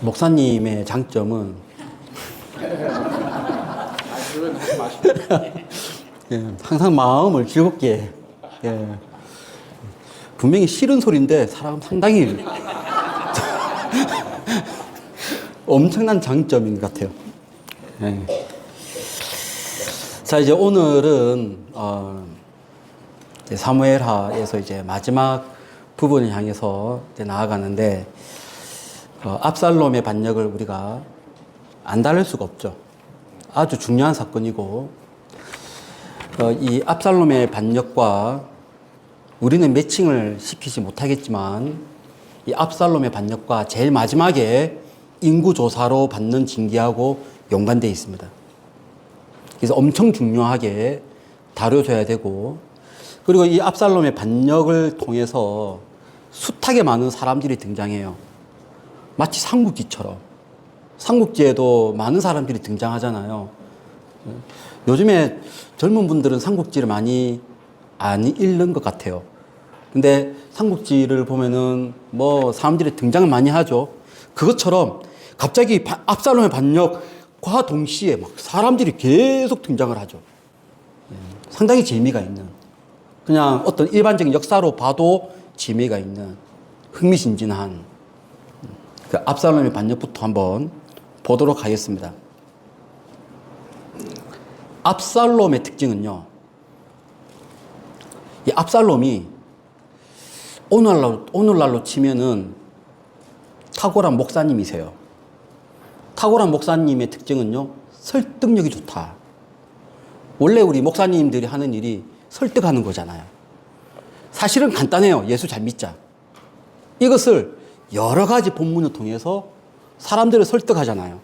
목사님의 장점은 예, 항상 마음을 즐겁게 예, 분명히 싫은 소리인데 사람 상당히 엄청난 장점인 것 같아요. 예. 자, 이제 오늘은 사무엘하에서 이제 마지막 부분을 향해서 이제 나아가는데 압살롬의 반역을 우리가 안 다룰 수가 없죠. 아주 중요한 사건이고 이 압살롬의 반역과 우리는 매칭을 시키지 못하겠지만 이 압살롬의 반역과 제일 마지막에 인구조사로 받는 징계하고 연관되어 있습니다. 그래서 엄청 중요하게 다뤄줘야 되고, 그리고 이 압살롬의 반역을 통해서 숱하게 많은 사람들이 등장해요. 마치 삼국지처럼. 삼국지에도 많은 사람들이 등장하잖아요. 요즘에 젊은 분들은 삼국지를 많이 안 읽는 것 같아요. 근데 삼국지를 보면은 뭐 사람들이 등장을 많이 하죠. 그것처럼 갑자기 압살롬의 반역과 동시에 막 사람들이 계속 등장을 하죠. 상당히 재미가 있는, 그냥 어떤 일반적인 역사로 봐도 재미가 있는 흥미진진한 그 압살롬의 반역부터 한번 보도록 하겠습니다. 압살롬의 특징은요, 이 압살롬이 오늘날로 치면은 탁월한 목사님이세요. 탁월한 목사님의 특징은요, 설득력이 좋다. 원래 우리 목사님들이 하는 일이 설득하는 거잖아요. 사실은 간단해요. 예수 잘 믿자. 이것을 여러 가지 본문을 통해서 사람들을 설득하잖아요.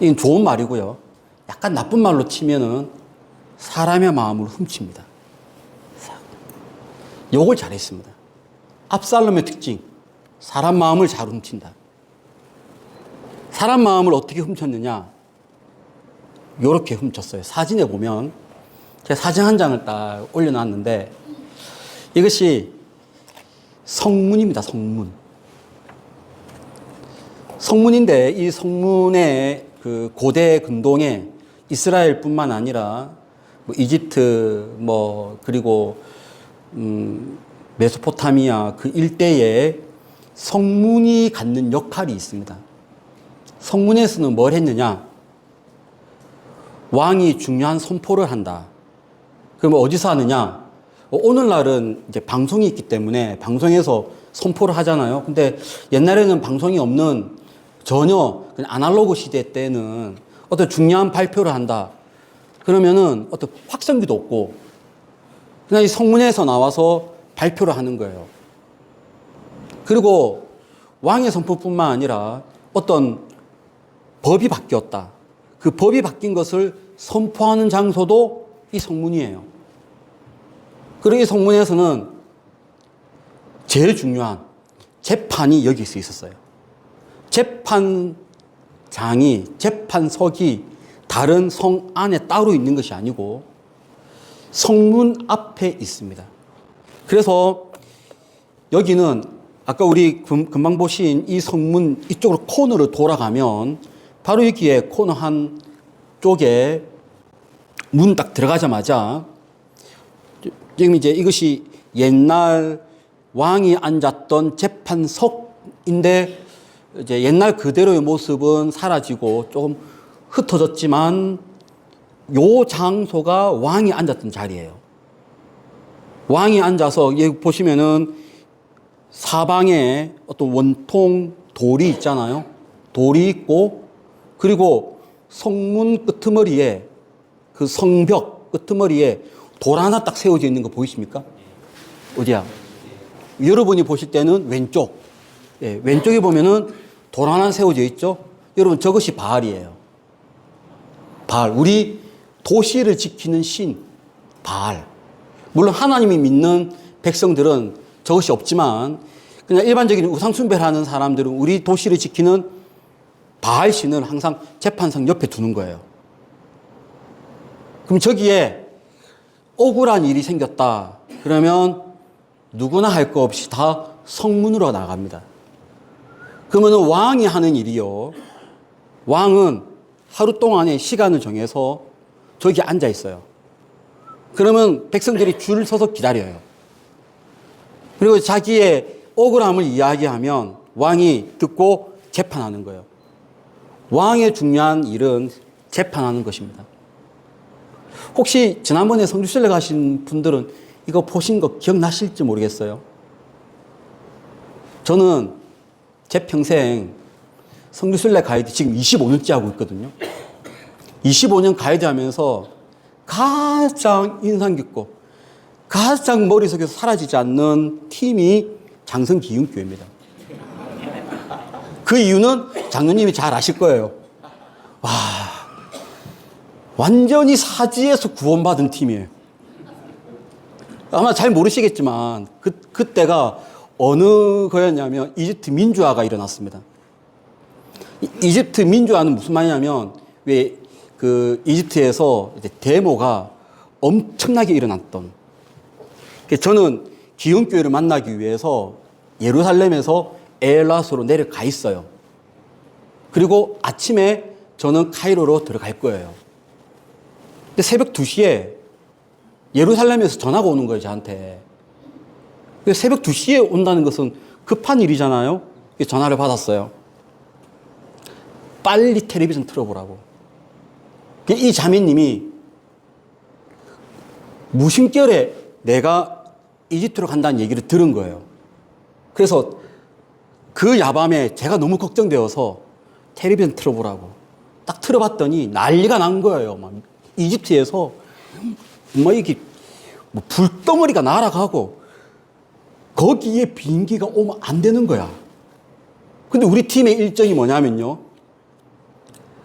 이건 좋은 말이고요. 약간 나쁜 말로 치면은 사람의 마음을 훔칩니다. 요걸 잘했습니다. 압살롬의 특징, 사람 마음을 잘 훔친다. 사람 마음을 어떻게 훔쳤느냐? 요렇게 훔쳤어요. 사진에 보면 제가 사진 한 장을 딱 올려놨는데 이것이 성문입니다. 성문. 성문인데 이 성문의 그 고대 근동에 이스라엘뿐만 아니라 뭐 이집트 그리고 메소포타미아 그 일대에 성문이 갖는 역할이 있습니다. 성문에서는 뭘 했느냐? 왕이 중요한 선포를 한다. 그러면 어디서 하느냐? 오늘날은 이제 방송이 있기 때문에 방송에서 선포를 하잖아요. 근데 옛날에는 방송이 없는 전혀 그냥 아날로그 시대 때는 어떤 중요한 발표를 한다. 그러면은 어떤 확성기도 없고 그냥 이 성문에서 나와서 발표를 하는 거예요. 그리고 왕의 선포뿐만 아니라 어떤 법이 바뀌었다. 그 법이 바뀐 것을 선포하는 장소도 이 성문이에요. 그리고 이 성문에서는 제일 중요한 재판이 여기서 있었어요. 재판장이, 재판석이 다른 성 안에 따로 있는 것이 아니고 성문 앞에 있습니다. 그래서 여기는 아까 우리 금방 보신 이 성문 이쪽으로 코너를 돌아가면 바로 여기에 코너 한 쪽에 문 딱 들어가자마자 지금 이제 이것이 옛날 왕이 앉았던 재판석인데 이제 옛날 그대로의 모습은 사라지고 조금 흩어졌지만 요 장소가 왕이 앉았던 자리예요. 왕이 앉아서 여기 보시면은 사방에 어떤 원통 돌이 있잖아요. 돌이 있고 그리고 성문 끄트머리에 그 성벽 끄트머리에 돌 하나 딱 세워져 있는 거 보이십니까? 어디야? 여러분이 보실 때는 왼쪽. 예, 왼쪽에 보면은 돌 하나 세워져 있죠? 여러분 저것이 바알이에요. 바알. 우리 도시를 지키는 신, 바알. 물론 하나님이 믿는 백성들은 저것이 없지만 그냥 일반적인 우상숭배를 하는 사람들은 우리 도시를 지키는 바알 신을 항상 재판상 옆에 두는 거예요. 그럼 저기에 억울한 일이 생겼다. 그러면 누구나 할 거 없이 다 성문으로 나갑니다. 그러면 왕이 하는 일이요. 왕은 하루 동안의 시간을 정해서 저기 앉아 있어요. 그러면 백성들이 줄 서서 기다려요. 그리고 자기의 억울함을 이야기하면 왕이 듣고 재판하는 거예요. 왕의 중요한 일은 재판하는 것입니다. 혹시 지난번에 성주순례 가신 분들은 이거 보신 거 기억나실지 모르겠어요. 저는 제 평생 성주순례 가이드 지금 25년째 하고 있거든요. 25년 가이드 하면서 가장 인상 깊고 가장 머릿속에서 사라지지 않는 팀이 장성기흥교회입니다. 그 이유는 장로님이 잘 아실 거예요. 와, 완전히 사지에서 구원받은 팀이에요. 아마 잘 모르시겠지만 그때가 어느 거였냐면 이집트 민주화가 일어났습니다. 이집트 민주화는 무슨 말이냐면 왜 그 이집트에서 이제 데모가 엄청나게 일어났던. 저는 기흥교회를 만나기 위해서 예루살렘에서 엘라스로 내려가 있어요. 그리고 아침에 저는 카이로로 들어갈 거예요. 근데 새벽 2시에 예루살렘에서 전화가 오는 거예요, 저한테. 새벽 2시에 온다는 것은 급한 일이잖아요. 전화를 받았어요. 빨리 텔레비전 틀어보라고. 이 자매님이 무심결에 내가 이집트로 간다는 얘기를 들은 거예요. 그래서 그 야밤에 제가 너무 걱정되어서 텔레비전 틀어보라고 딱 틀어봤더니 난리가 난 거예요. 막 이집트에서 이게 불덩어리가 날아가고 거기에 비행기가 오면 안 되는 거야. 근데 우리 팀의 일정이 뭐냐면요,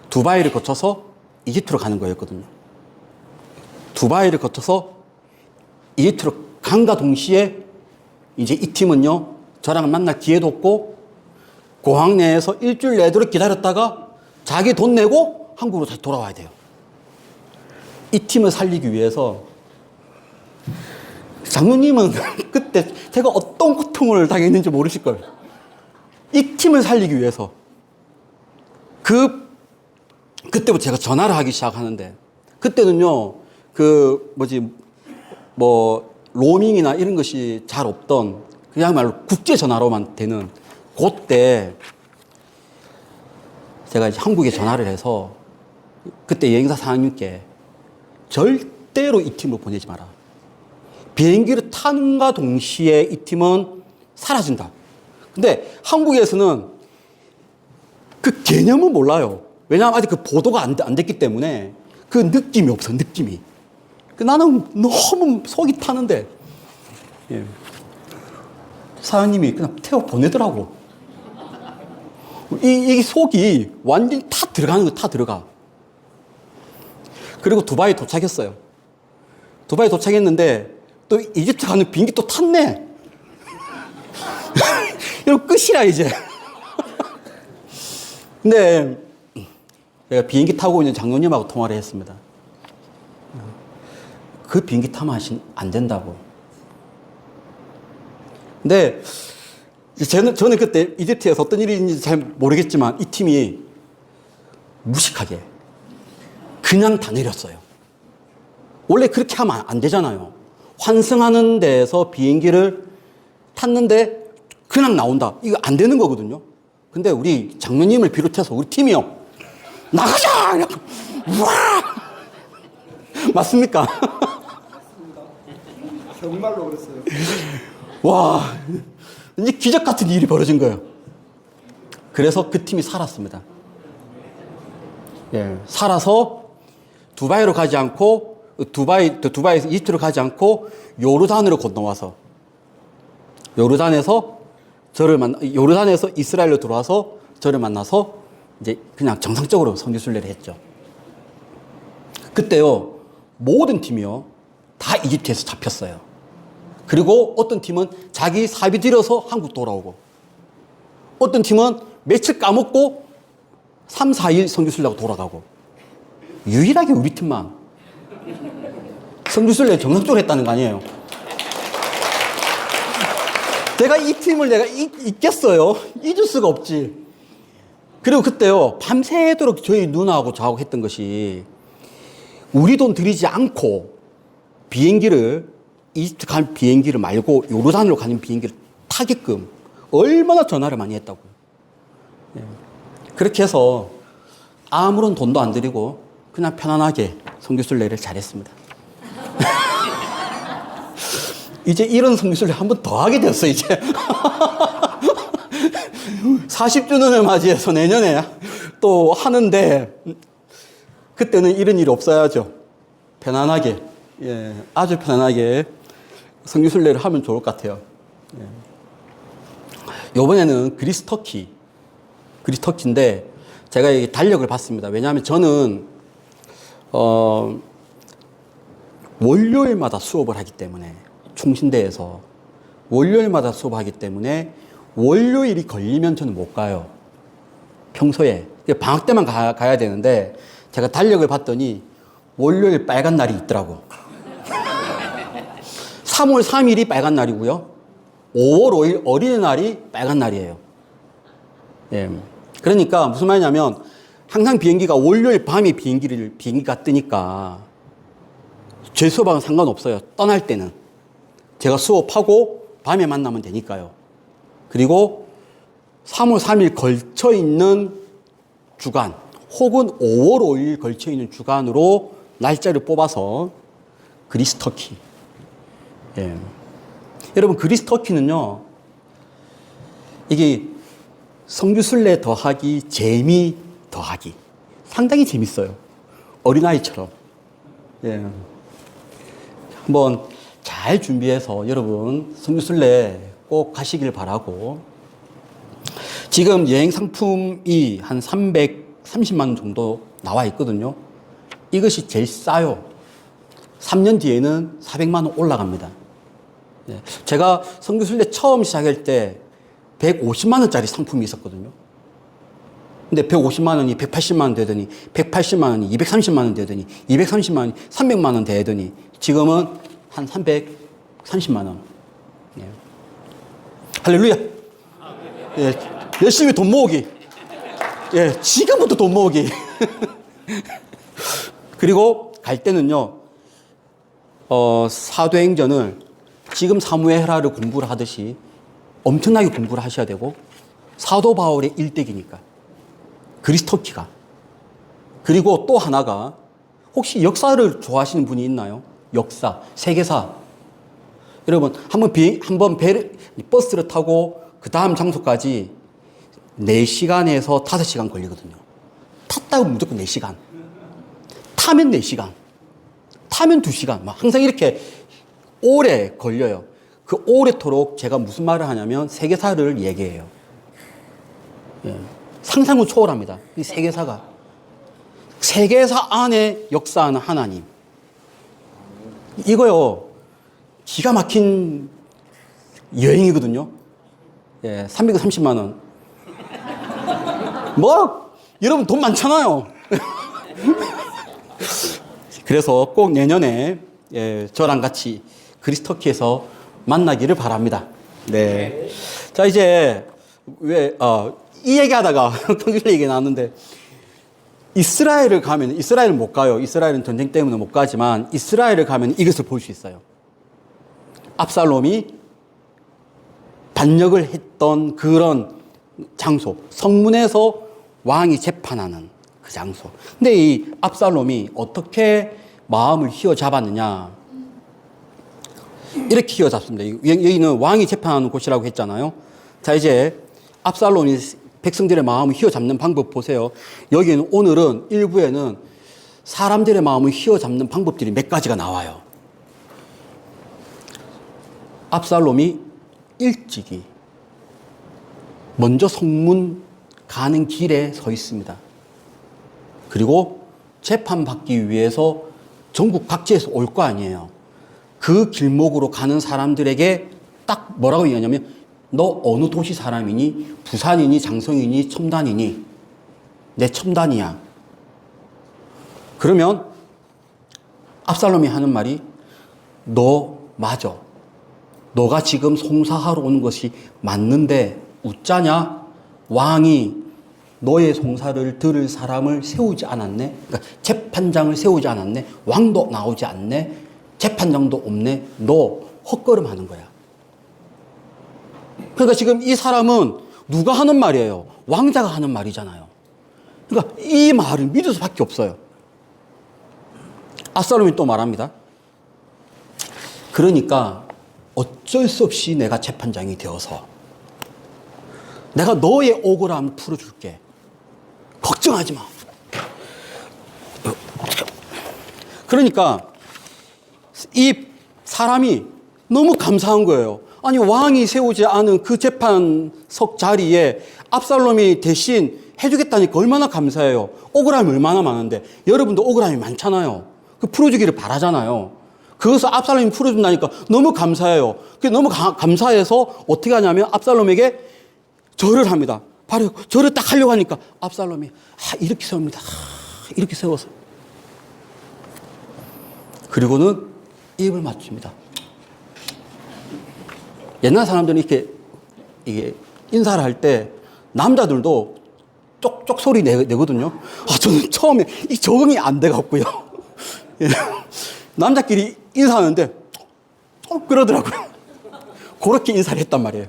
두바이를 거쳐서 이집트로 가는 거였거든요. 두바이를 거쳐서 이집트로 간과 동시에 이제 이 팀은요, 저랑 만날 기회도 없고 공항 내에서 일주일 내도록 기다렸다가 자기 돈 내고 한국으로 다시 돌아와야 돼요. 이 팀을 살리기 위해서 장로님은 그때 제가 어떤 고통을 당했는지 모르실 거예요. 이 팀을 살리기 위해서 그때부터 제가 전화를 하기 시작하는데, 그때는요 로밍이나 이런 것이 잘 없던 그야말로 국제 전화로만 되는 그때 제가 이제 한국에 전화를 해서 그때 여행사 사장님께 절대로 이 팀을 보내지 마라. 비행기를 타는가 동시에 이 팀은 사라진다. 근데 한국에서는 그 개념은 몰라요. 왜냐하면 아직 그 보도가 안 됐기 때문에 그 느낌이 없어, 느낌이. 나는 너무 속이 타는데, 예. 사장님이 그냥 태워 보내더라고. 이 속이 완전히 다 들어가는 거, 다 들어가. 그리고 두바이 도착했어요. 두바이 도착했는데 또 이집트 가는 비행기 또 탔네. 이러면 끝이라 이제. 근데 내가 비행기 타고 있는 장로님하고 통화를 했습니다. 그 비행기 타면 안 된다고. 근데 저는 그때 이집트에서 어떤 일인지 잘 모르겠지만 이 팀이 무식하게 그냥 다 내렸어요. 원래 그렇게 하면 안 되잖아요. 환승하는 데에서 비행기를 탔는데 그냥 나온다. 이거 안 되는 거거든요. 근데 우리 장로님을 비롯해서 우리 팀이요, 나가자! 우와! 맞습니까? 맞습니다. 정말로 그랬어요. 와, 이제 기적 같은 일이 벌어진 거예요. 그래서 그 팀이 살았습니다. 예, 살아서 두바이로 가지 않고 두바이에서 이집트로 가지 않고 요르단으로 건너와서 요르단에서 이스라엘로 들어와서 저를 만나서 이제 그냥 정상적으로 선교순례를 했죠. 그때요, 모든 팀이요 다 이집트에서 잡혔어요. 그리고 어떤 팀은 자기 사비 들여서 한국 돌아오고, 어떤 팀은 며칠 까먹고 3, 4일 선교순례하고 돌아가고, 유일하게 우리 팀만 선교순례 정상적으로 했다는 거 아니에요. 내가 이 팀을 잊겠어요? 잊을 수가 없지. 그리고 그때요, 밤새도록 저희 누나하고 저하고 했던 것이 우리 돈 들이지 않고 이집트 간 비행기를 말고 요르단으로 가는 비행기를 타게끔 얼마나 전화를 많이 했다고요. 예. 그렇게 해서 아무런 돈도 안 들이고 그냥 편안하게 선교순례를 잘했습니다. 이제 이런 선교순례 한 번 더 하게 됐어, 이제. 40주년을 맞이해서 내년에 또 하는데, 그때는 이런 일이 없어야죠. 편안하게, 예, 아주 편안하게 선교순례를 하면 좋을 것 같아요. 예. 이번에는 그리스 터키인데, 제가 이 달력을 봤습니다. 왜냐하면 저는, 월요일마다 수업을 하기 때문에, 총신대에서 월요일마다 수업하기 때문에 월요일이 걸리면 저는 못 가요. 평소에. 방학 때만 가야 되는데 제가 달력을 봤더니 월요일 빨간 날이 있더라고. 3월 3일이 빨간 날이고요. 5월 5일 어린이날이 빨간 날이에요. 예. 그러니까 무슨 말이냐면 항상 비행기가 월요일 밤에 비행기가 뜨니까 제 수업하고는 상관없어요. 떠날 때는. 제가 수업하고 밤에 만나면 되니까요. 그리고 3월 3일 걸쳐 있는 주간 혹은 5월 5일 걸쳐 있는 주간으로 날짜를 뽑아서 그리스 터키. 예. 여러분, 그리스 터키는요, 이게 성교순례 더하기, 재미 더하기. 상당히 재밌어요. 어린아이처럼. 예. 한번 잘 준비해서 여러분 성교순례 꼭 가시길 바라고, 지금 여행 상품이 한 330만 원 정도 나와 있거든요. 이것이 제일 싸요. 3년 뒤에는 400만 원 올라갑니다. 제가 성교순례 처음 시작할 때 150만 원짜리 상품이 있었거든요. 근데 150만 원이 180만 원 되더니 180만 원이 230만 원 되더니 230만 원이 300만 원 되더니 지금은 한 330만 원. 예. 할렐루야. 예. 열심히 돈 모으기. 예. 지금부터 돈 모으기. 그리고 갈 때는요, 사도행전을 지금 사무엘하를 공부를 하듯이 엄청나게 공부를 하셔야 되고, 사도 바울의 일대기니까. 그리스 터키가. 그리고 또 하나가, 혹시 역사를 좋아하시는 분이 있나요? 역사, 세계사. 여러분, 한번 버스를 타고 그 다음 장소까지 4시간에서 5시간 걸리거든요. 탔다고 무조건 4시간. 타면 4시간. 타면 2시간. 막 항상 이렇게 오래 걸려요. 그 오래도록 제가 무슨 말을 하냐면 세계사를 얘기해요. 예. 상상을 초월합니다. 이 세계사가. 세계사 안에 역사하는 하나님. 이거요, 기가 막힌 여행이거든요. 예, 330만 원. 뭐, 여러분 돈 많잖아요. 그래서 꼭 내년에, 예, 저랑 같이 그리스 터키에서 만나기를 바랍니다. 네. 자, 이제, 이 얘기하다가 통일 얘기 나왔는데, 이스라엘을 가면, 이스라엘은 못 가요. 이스라엘은 전쟁 때문에 못 가지만, 이스라엘을 가면 이것을 볼 수 있어요. 압살롬이 반역을 했던 그런 장소, 성문에서 왕이 재판하는 그 장소. 근데 이 압살롬이 어떻게 마음을 휘어잡았느냐. 이렇게 휘어잡습니다. 여기는 왕이 재판하는 곳이라고 했잖아요. 자, 이제 압살롬이 백성들의 마음을 휘어잡는 방법 보세요. 여기는 오늘은 일부에는 사람들의 마음을 휘어잡는 방법들이 몇 가지가 나와요. 압살롬이 일찍이 먼저 성문 가는 길에 서 있습니다. 그리고 재판받기 위해서 전국 각지에서 올 거 아니에요. 그 길목으로 가는 사람들에게 딱 뭐라고 얘기하냐면, 너 어느 도시 사람이니? 부산이니? 장성이니? 첨단이니? 내 첨단이야. 그러면 압살롬이 하는 말이, 너 맞아. 너가 지금 송사하러 오는 것이 맞는데 웃자냐? 왕이 너의 송사를 들을 사람을 세우지 않았네. 그러니까 재판장을 세우지 않았네. 왕도 나오지 않네. 재판장도 없네. 너 헛걸음하는 거야. 그러니까 지금 이 사람은 누가 하는 말이에요? 왕자가 하는 말이잖아요. 그러니까 이 말을 믿을 수밖에 없어요. 압살롬이 또 말합니다. 그러니까 어쩔 수 없이 내가 재판장이 되어서 내가 너의 억울함을 풀어줄게. 걱정하지 마. 그러니까 이 사람이 너무 감사한 거예요. 아니 왕이 세우지 않은 그 재판석 자리에 압살롬이 대신 해주겠다니까 얼마나 감사해요. 억울함이 얼마나 많은데 여러분도 억울함이 많잖아요. 그 풀어주기를 바라잖아요. 그것을 압살롬이 풀어준다니까 너무 감사해요. 너무 감사해서 어떻게 하냐면 압살롬에게 절을 합니다. 바로 절을 딱 하려고 하니까 압살롬이 이렇게 세웁니다. 이렇게 세워서 그리고는 입을 맞춥니다. 옛날 사람들은 이게 인사를 할 때 남자들도 쪽쪽 소리 내거든요. 저는 처음에 이 적응이 안 돼갖고요. 남자끼리 인사하는데 그러더라고요. 그렇게 인사를 했단 말이에요.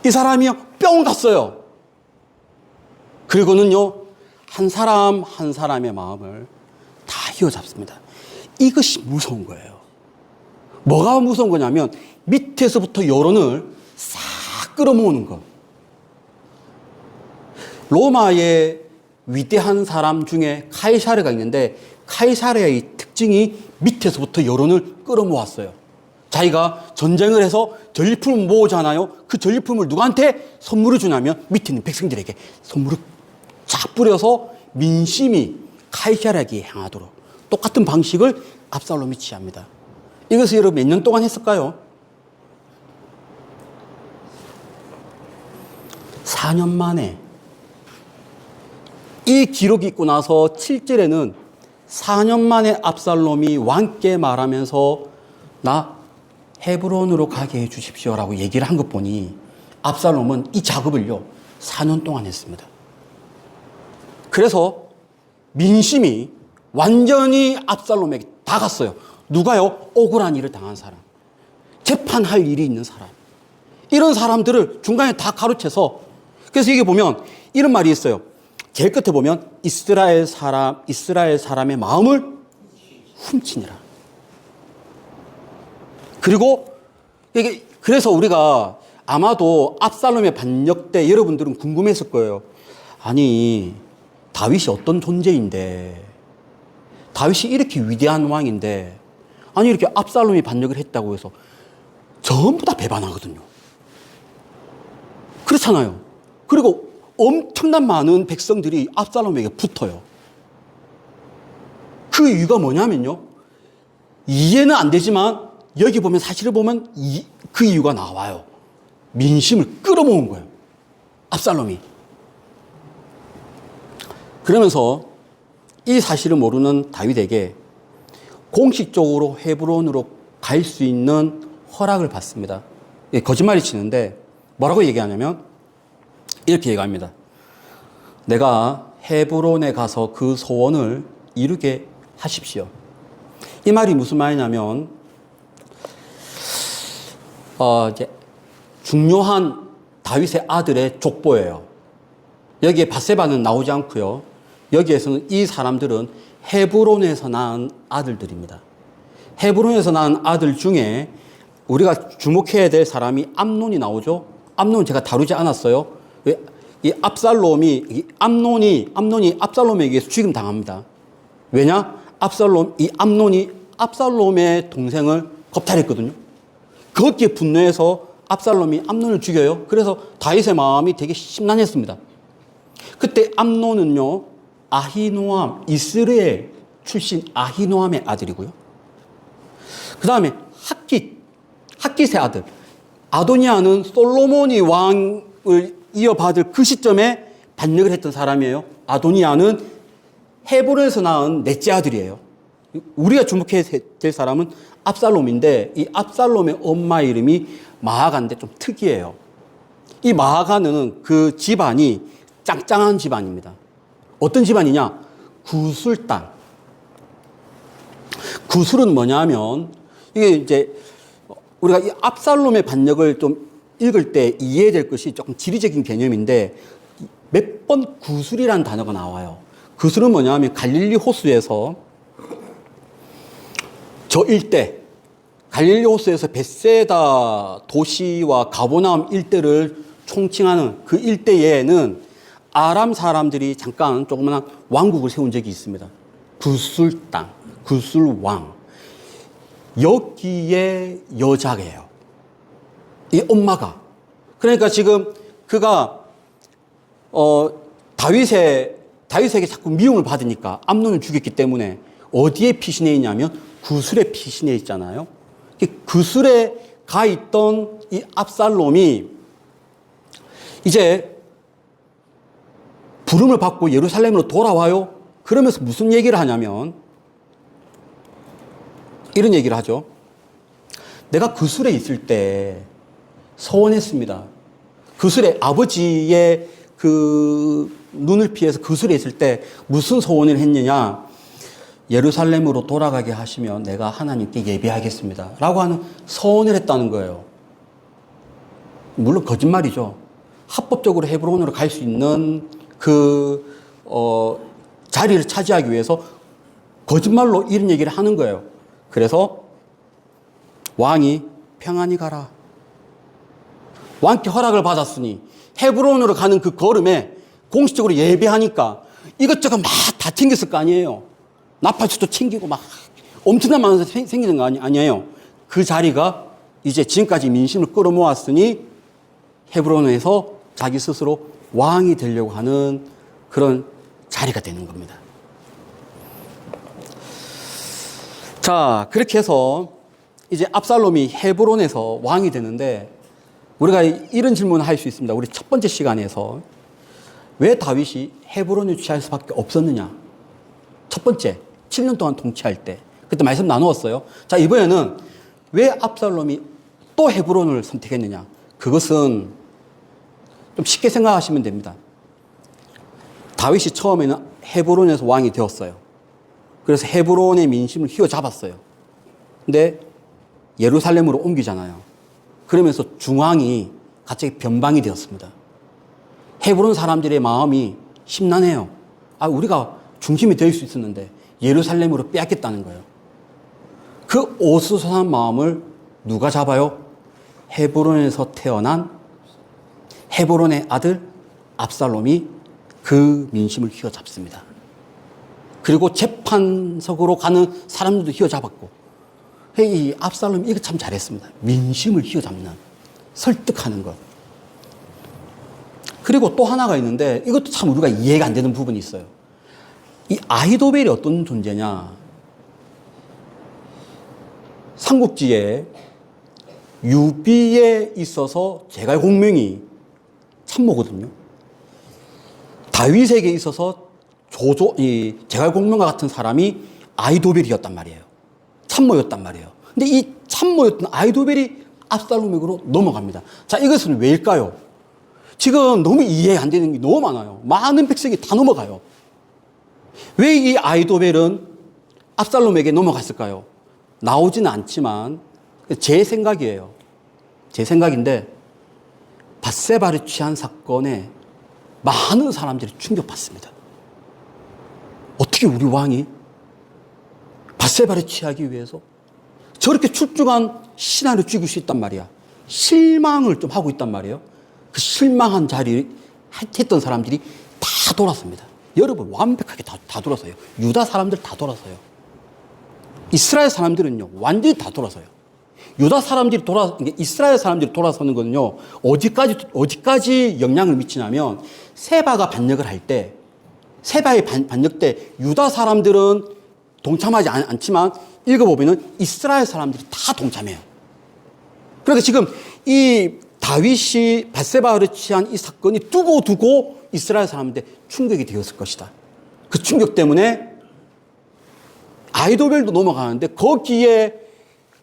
이 사람이요 뿅 갔어요. 그리고는요 한 사람 한 사람의 마음을 다 휘어잡습니다. 이것이 무서운 거예요. 뭐가 무서운 거냐면 밑에서부터 여론을 싹 끌어모으는 거. 로마의 위대한 사람 중에 카이사르가 있는데 카이사르의 특징이 밑에서부터 여론을 끌어모았어요. 자기가 전쟁을 해서 전리품을 모으잖아요. 그 전리품을 누구한테 선물을 주냐면 밑에 있는 백성들에게 선물을 쫙 뿌려서 민심이 카이사르에게 향하도록 똑같은 방식을 압살롬이 취합니다. 이것을 여러분 몇 년 동안 했을까요? 4년 만에. 이 기록이 있고 나서 7절에는 4년 만에 압살롬이 왕께 말하면서 나 헤브론으로 가게 해 주십시오라고 얘기를 한 것 보니 압살롬은 이 작업을요 4년 동안 했습니다. 그래서 민심이 완전히 압살롬에게 다 갔어요. 누가요? 억울한 일을 당한 사람, 재판할 일이 있는 사람, 이런 사람들을 중간에 다 가로채서, 그래서 이게 보면 이런 말이 있어요. 제일 끝에 보면 이스라엘 사람의 마음을 훔치니라. 그리고 이게 그래서 우리가 아마도 압살롬의 반역 때 여러분들은 궁금했을 거예요. 아니 다윗이 어떤 존재인데, 다윗이 이렇게 위대한 왕인데, 아니 이렇게 압살롬이 반역을 했다고 해서 전부 다 배반하거든요. 그렇잖아요. 그리고 엄청난 많은 백성들이 압살롬에게 붙어요. 그 이유가 뭐냐면요, 이해는 안 되지만 여기 보면 사실을 보면 그 이유가 나와요. 민심을 끌어모은 거예요, 압살롬이. 그러면서 이 사실을 모르는 다윗에게 공식적으로 헤브론으로 갈 수 있는 허락을 받습니다. 거짓말이 치는데 뭐라고 얘기하냐면 이렇게 얘기합니다. 내가 헤브론에 가서 그 소원을 이루게 하십시오. 이 말이 무슨 말이냐면 이제 중요한 다윗의 아들의 족보예요. 여기에 밧세바는 나오지 않고요. 여기에서는 이 사람들은 헤브론에서 낳은 아들들입니다. 헤브론에서 낳은 아들 중에 우리가 주목해야 될 사람이 암논이 나오죠. 암논은 제가 다루지 않았어요. 이 암논이 압살롬에게 의해서 죽임 당합니다. 왜냐? 암논이 압살롬의 동생을 겁탈했거든요. 거기에 분노해서 압살롬이 암논을 죽여요. 그래서 다윗의 마음이 되게 심란했습니다. 그때 암논은요, 아히노암, 이스라엘 출신 아히노암의 아들이고요. 그 다음에 핫깃의 아들, 아도니아는 솔로몬이 왕을 이어받을 그 시점에 반역을 했던 사람이에요. 아도니아는 헤브론에서 낳은 넷째 아들이에요. 우리가 주목해야 될 사람은 압살롬인데, 이 압살롬의 엄마 이름이 마아가인데 좀 특이해요. 이 마아가는 그 집안이 짱짱한 집안입니다. 어떤 집안이냐? 구술 땅. 구술은 뭐냐면 이게 이제 우리가 이 압살롬의 반역을 좀 읽을 때 이해될 것이 조금 지리적인 개념인데 몇 번 구술이라는 단어가 나와요. 구술은 뭐냐면 갈릴리 호수에서 저 일대 갈릴리 호수에서 벳세다 도시와 가보나움 일대를 총칭하는 그 일대에는 아람 사람들이 잠깐 조그마한 왕국을 세운 적이 있습니다. 구술 땅, 구술 왕. 여기에 여자예요. 이 엄마가. 그러니까 지금 그가 다윗에게 자꾸 미움을 받으니까 암논을 죽였기 때문에 어디에 피신해 있냐면 구술에 피신해 있잖아요. 구술에 가 있던 이 압살롬이 이제 부름을 받고 예루살렘으로 돌아와요. 그러면서 무슨 얘기를 하냐면 이런 얘기를 하죠. 내가 구술에 있을 때 서원했습니다. 구술에 아버지의 그 눈을 피해서 구술에 있을 때 무슨 서원을 했느냐. 예루살렘으로 돌아가게 하시면 내가 하나님께 예배하겠습니다. 라고 하는 서원을 했다는 거예요. 물론 거짓말이죠. 합법적으로 헤브론으로 갈 수 있는 그 자리를 차지하기 위해서 거짓말로 이런 얘기를 하는 거예요. 그래서 왕이 평안히 가라. 왕께 허락을 받았으니 헤브론으로 가는 그 걸음에 공식적으로 예배하니까 이것저것 막 다 챙겼을 거 아니에요. 나팔수도 챙기고 막 엄청난 많은 생기는 거 아니에요. 그 자리가 이제 지금까지 민심을 끌어모았으니 헤브론에서 자기 스스로 왕이 되려고 하는 그런 자리가 되는 겁니다. 자, 그렇게 해서 이제 압살롬이 헤브론에서 왕이 되는데 우리가 이런 질문을 할 수 있습니다. 우리 첫 번째 시간에서 왜 다윗이 헤브론을 취할 수밖에 없었느냐? 첫 번째, 7년 동안 통치할 때. 그때 말씀 나누었어요. 자, 이번에는 왜 압살롬이 또 헤브론을 선택했느냐? 그것은 좀 쉽게 생각하시면 됩니다. 다윗이 처음에는 헤브론에서 왕이 되었어요. 그래서 헤브론의 민심을 휘어잡았어요. 근데 예루살렘으로 옮기잖아요. 그러면서 중앙이 갑자기 변방이 되었습니다. 헤브론 사람들의 마음이 심란해요. 아, 우리가 중심이 될 수 있었는데 예루살렘으로 빼앗겼다는 거예요. 그 어수선한 마음을 누가 잡아요? 헤브론에서 태어난 헤브론의 아들 압살롬이 그 민심을 휘어잡습니다. 그리고 재판석으로 가는 사람들도 휘어잡았고, 이 압살롬이 이거 참 잘했습니다. 민심을 휘어잡는, 설득하는 것. 그리고 또 하나가 있는데 이것도 참 우리가 이해가 안 되는 부분이 있어요. 이 아히도벨이 어떤 존재냐? 삼국지에 유비에 있어서 제갈공명이 참모거든요. 다윗에게 있어서 이 제갈공명과 같은 사람이 아히도벨이었단 말이에요. 참모였단 말이에요. 근데 이 참모였던 아히도벨이 압살롬에게로 넘어갑니다. 자, 이것은 왜일까요? 지금 너무 이해 안 되는 게 너무 많아요. 많은 백성이 다 넘어가요. 왜 이 아히도벨은 압살롬에게 넘어갔을까요? 나오지는 않지만 제 생각이에요. 제 생각인데 밧세바를 취한 사건에 많은 사람들이 충격받습니다. 어떻게 우리 왕이 밧세바를 취하기 위해서 저렇게 출중한 신하를 죽일 수 있단 말이야. 실망을 좀 하고 있단 말이에요. 그 실망한 자리에 했던 사람들이 다 돌았습니다. 여러분, 완벽하게 다 돌아서요. 유다 사람들 다 돌아서요. 이스라엘 사람들은요, 완전히 다 돌아서요. 유다 사람들이 이스라엘 사람들이 돌아서는 거는요, 어디까지 영향을 미치냐면, 세바가 반역을 할 때, 세바의 반역 때, 유다 사람들은 동참하지 않지만, 읽어보면은 이스라엘 사람들이 다 동참해요. 그러니까 지금 이 다윗이 밧세바를 취한 이 사건이 두고 이스라엘 사람들한테 충격이 되었을 것이다. 그 충격 때문에 아히도벨도 넘어가는데 거기에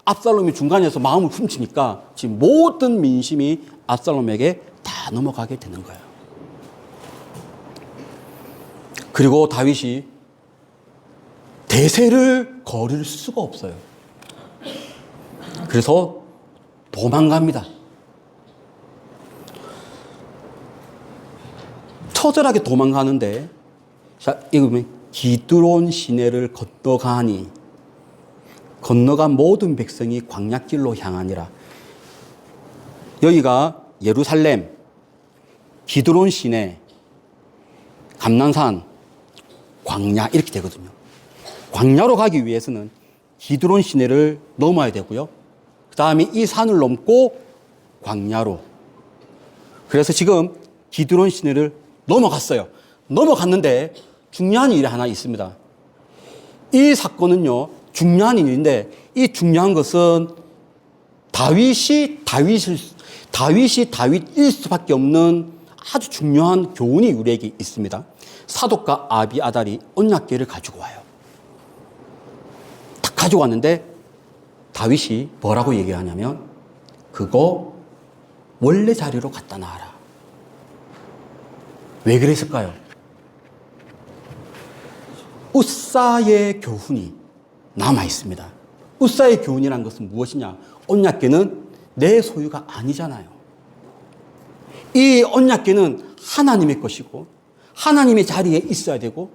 압살롬이 중간에서 마음을 훔치니까 지금 모든 민심이 압살롬에게 다 넘어가게 되는 거예요. 그리고 다윗이 대세를 거릴 수가 없어요. 그래서 도망갑니다. 처절하게 도망가는데, 자, 이거 보면 기드론 시내를 건너가니 건너간 모든 백성이 광야길로 향하니라. 여기가 예루살렘, 기드론 시내, 감난산, 광야 이렇게 되거든요. 광야로 가기 위해서는 기드론 시내를 넘어야 되고요. 그 다음에 이 산을 넘고 광야로. 그래서 지금 기드론 시내를 넘어갔어요. 넘어갔는데 중요한 일이 하나 있습니다. 이 사건은요, 중요한 일인데 이 중요한 것은 다윗이 다윗일 수밖에 없는 아주 중요한 교훈이 우리에게 있습니다. 사독과 아비아달이 언약궤를 가지고 와요. 딱 가지고 왔는데 다윗이 뭐라고 얘기하냐면 그거 원래 자리로 갖다 놔라. 왜 그랬을까요? 우사의 교훈이 남아 있습니다. 우사의 교훈이란 것은 무엇이냐? 언약궤는 내 소유가 아니잖아요. 이 언약궤는 하나님의 것이고 하나님의 자리에 있어야 되고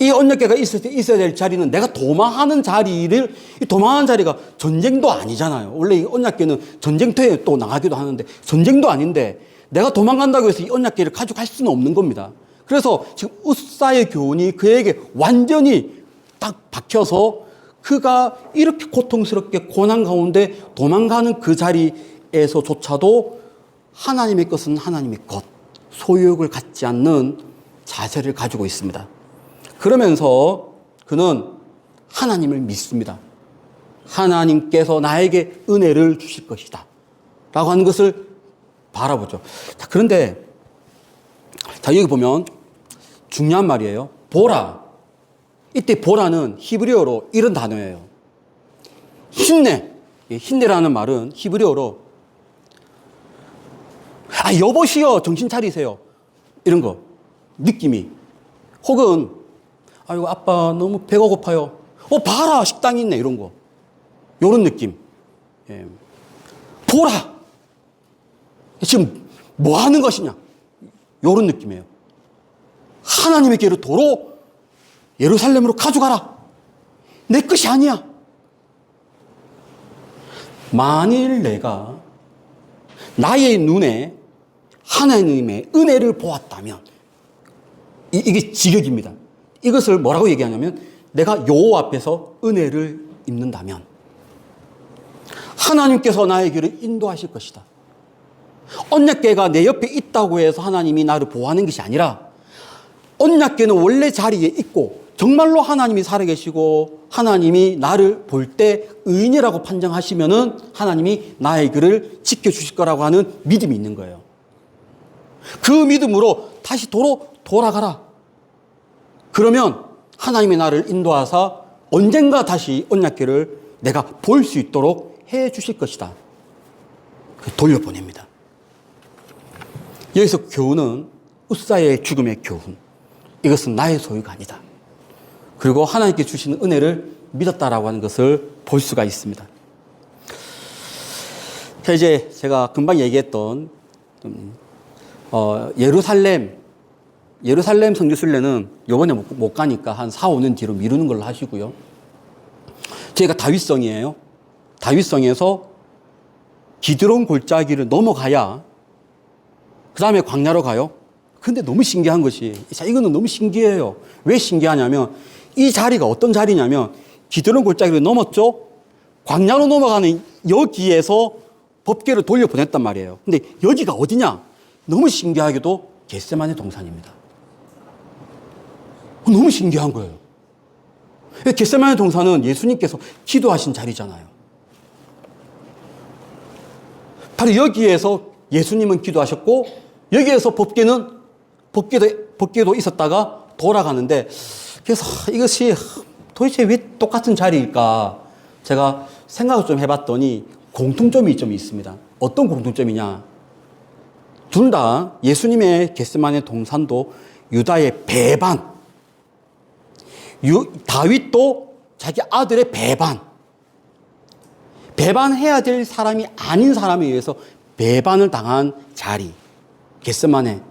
이 언약궤가 있어야 될 자리는 내가 도망하는 자리를, 이 도망하는 자리가 전쟁도 아니잖아요. 원래 이 언약궤는 전쟁터에 또 나가기도 하는데 전쟁도 아닌데 내가 도망간다고 해서 이 언약궤를 가져갈 수는 없는 겁니다. 그래서 지금 우사의 교훈이 그에게 완전히 딱 박혀서 그가 이렇게 고통스럽게 고난 가운데 도망가는 그 자리에서조차도 하나님의 것은 하나님의 것, 소유욕을 갖지 않는 자세를 가지고 있습니다. 그러면서 그는 하나님을 믿습니다. 하나님께서 나에게 은혜를 주실 것이다 라고 하는 것을 바라보죠. 자, 그런데 자, 여기 보면 중요한 말이에요. 보라. 이때 보라는 히브리어로 이런 단어예요. 힘내. 힘내라는 말은 히브리어로 여보시여 정신 차리세요. 이런 거. 느낌이. 혹은 아이고 아빠 너무 배가 고파요. 봐라 식당이 있네. 이런 거. 이런 느낌. 예. 보라. 지금 뭐 하는 것이냐. 이런 느낌이에요. 하나님의 길을 도로 예루살렘으로 가져가라. 내 것이 아니야. 만일 내가 나의 눈에 하나님의 은혜를 보았다면 이게 직역입니다. 이것을 뭐라고 얘기하냐면 내가 여호와 앞에서 은혜를 입는다면 하나님께서 나의 길을 인도하실 것이다. 언약궤가 내 옆에 있다고 해서 하나님이 나를 보호하는 것이 아니라 언약궤는 원래 자리에 있고 정말로 하나님이 살아계시고 하나님이 나를 볼 때 의인이라고 판정하시면은 하나님이 나의 길을 지켜주실 거라고 하는 믿음이 있는 거예요. 그 믿음으로 다시 도로 돌아가라. 그러면 하나님이 나를 인도하사 언젠가 다시 언약궤를 내가 볼 수 있도록 해 주실 것이다. 돌려보냅니다. 여기서 교훈은 우사의 죽음의 교훈. 이것은 나의 소유가 아니다. 그리고 하나님께 주시는 은혜를 믿었다라고 하는 것을 볼 수가 있습니다. 자, 이제 제가 금방 얘기했던 예루살렘 성지순례는 이번에 못 가니까 한 4, 5년 뒤로 미루는 걸로 하시고요. 저희가 다윗성이에요. 다윗성에서 기드론 골짜기를 넘어가야 그 다음에 광야로 가요. 근데 너무 신기한 것이, 자, 이거는 너무 신기해요. 왜 신기하냐면 이 자리가 어떤 자리냐면 기드론 골짜기를 넘었죠. 광야로 넘어가는 여기에서 법궤를 돌려보냈단 말이에요. 근데 여기가 어디냐? 너무 신기하게도 겟세마네 동산입니다. 너무 신기한 거예요. 겟세마네 동산은 예수님께서 기도하신 자리잖아요. 바로 여기에서 예수님은 기도하셨고 여기에서 법궤도 있었다가 돌아가는데, 그래서 이것이 도대체 왜 똑같은 자리일까 제가 생각을 좀 해봤더니 공통점이 좀 있습니다. 어떤 공통점이냐? 둘 다 예수님의 겟세마네 동산도 유다의 배반, 다윗도 자기 아들의 배반해야 될 사람이 아닌 사람에 의해서 배반을 당한 자리, 겟세마네.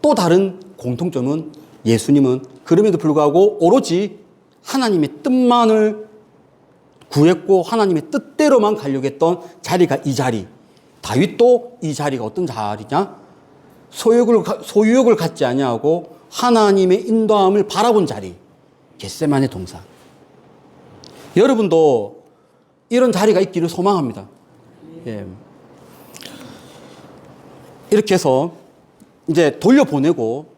또 다른 공통점은 예수님은 그럼에도 불구하고 오로지 하나님의 뜻만을 구했고 하나님의 뜻대로만 가려고 했던 자리가 이 자리. 다윗도 이 자리가 어떤 자리냐? 소유욕을 갖지 아니하고 하나님의 인도함을 바라본 자리. 겟세마네 동산. 여러분도 이런 자리가 있기를 소망합니다. 예. 이렇게 해서 이제 돌려보내고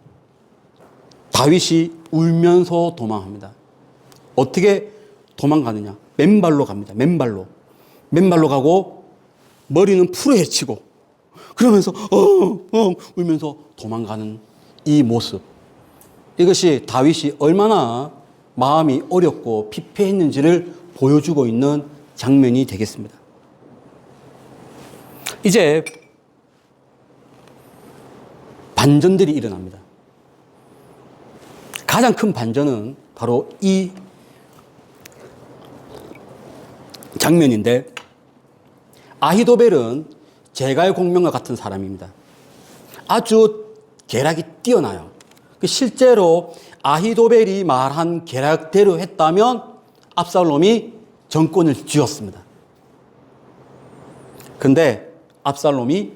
다윗이 울면서 도망합니다. 어떻게 도망가느냐? 맨발로 갑니다. 맨발로 가고 머리는 풀에 헤치고 그러면서 울면서 도망가는 이 모습. 이것이 다윗이 얼마나 마음이 어렵고 피폐했는지를 보여주고 있는 장면이 되겠습니다. 이제 반전들이 일어납니다. 가장 큰 반전은 바로 이 장면인데, 아히도벨은 제갈 공명과 같은 사람입니다. 아주 계략이 뛰어나요. 실제로 아히도벨이 말한 계략대로 했다면 압살롬이 정권을 쥐었습니다. 근데 압살롬이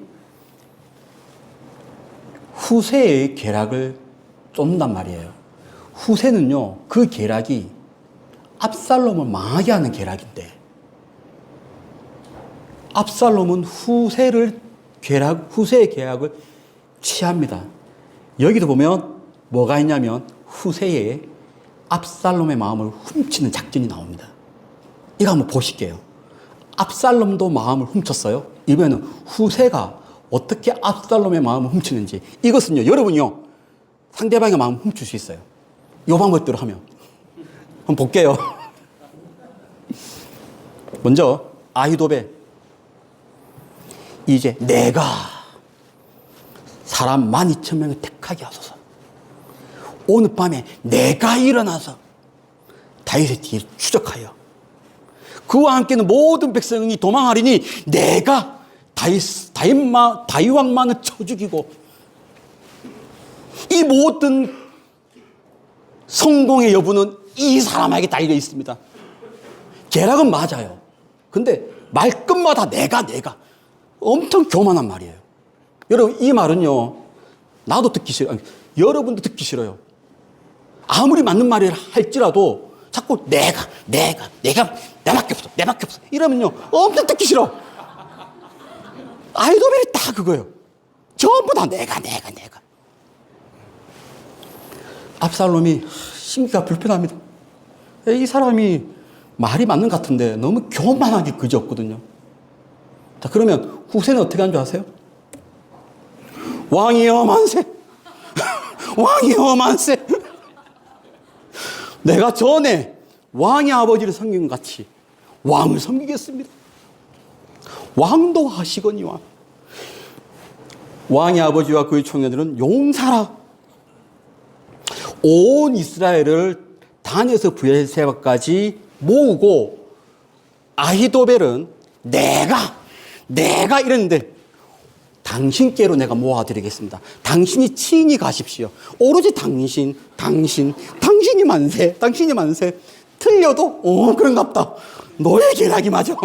후세의 계략을 쫀단 말이에요. 후세는요, 그 계략이 압살롬을 망하게 하는 계략인데, 압살롬은 후세의 계략을 취합니다. 여기도 보면 뭐가 있냐면 후세에 압살롬의 마음을 훔치는 작전이 나옵니다. 이거 한번 보실게요. 압살롬도 마음을 훔쳤어요. 이번에는 후세가 어떻게 압살롬의 마음을 훔치는지. 이것은요, 여러분요, 상대방의 마음을 훔칠 수 있어요. 이 방법대로 하면. 한번 볼게요. 먼저 아히도벨. 이제 내가 사람 12,000명을 택하게 하소서. 오늘 밤에 내가 일어나서 다윗의 뒤를 추적하여 그와 함께는 모든 백성이 도망하리니 내가 다윗 왕만을 쳐 죽이고 이 모든 성공의 여부는 이 사람에게 달려 있습니다. 계략은 맞아요. 근데 말끝마다 내가 엄청 교만한 말이에요. 여러분, 이 말은요, 나도 듣기 싫어요. 여러분도 듣기 싫어요. 아무리 맞는 말을 할지라도 자꾸 내가 내밖에 없어 이러면요 엄청 듣기 싫어. 아히도벨이 다 그거예요. 전부 다 내가. 압살롬이 심기가 불편합니다. 이 사람이 말이 맞는 것 같은데 너무 교만하게 그지없거든요. 자, 그러면 후세는 어떻게 한 줄 아세요? 왕이여 만세. 왕이여 만세. 내가 전에 왕의 아버지를 섬긴 것 같이 왕을 섬기겠습니다. 왕도 하시거니와. 왕의 아버지와 그의 총회들은 용사라. 온 이스라엘을 단에서 브엘세바까지 모으고 아히도벨은 내가 이랬는데 당신께로 내가 모아드리겠습니다. 당신이 친히 가십시오. 오로지 당신이 만세. 틀려도 그런갑다. 너의 계략이 맞아.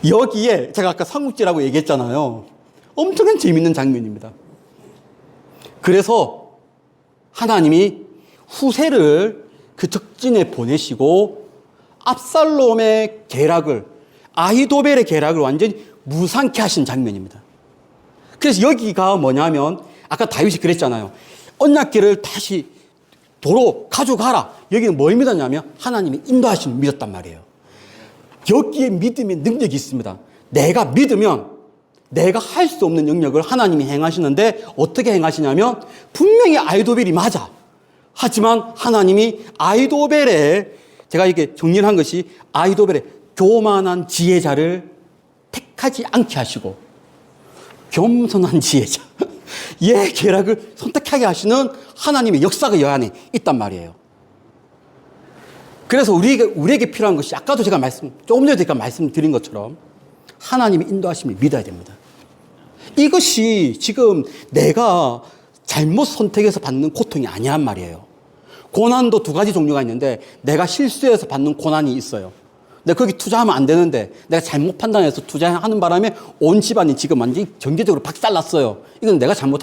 여기에 제가 아까 삼국지라고 얘기했잖아요. 엄청난 재밌는 장면입니다. 그래서 하나님이 후세를 그 적진에 보내시고 압살롬의 계략을, 아히도벨의 계략을 완전히 무산케 하신 장면입니다. 그래서 여기가 뭐냐면 아까 다윗이 그랬잖아요. 언약궤를 다시 도로 가져가라. 여기는 뭘 믿었냐면 하나님이 인도하심을 믿었단 말이에요. 여기에 믿음의 능력이 있습니다. 내가 믿으면 내가 할 수 없는 영역을 하나님이 행하시는데 어떻게 행하시냐면 분명히 아히도벨이 맞아. 하지만 하나님이 아히도벨의, 제가 이렇게 정리를 한 것이 아히도벨의 교만한 지혜자를 택하지 않게 하시고 겸손한 지혜자, 예 계략을 선택하게 하시는 하나님의 역사가 이 안에 있단 말이에요. 그래서 우리에게 필요한 것이 아까도 제가 조금 전에 제가 말씀드린 것처럼 하나님의 인도하심을 믿어야 됩니다. 이것이 지금 내가 잘못 선택해서 받는 고통이 아니란 말이에요. 고난도 두 가지 종류가 있는데 내가 실수해서 받는 고난이 있어요. 내가 거기 투자하면 안 되는데 내가 잘못 판단해서 투자하는 바람에 온 집안이 지금 완전히 경제적으로 박살났어요. 이건 내가 잘못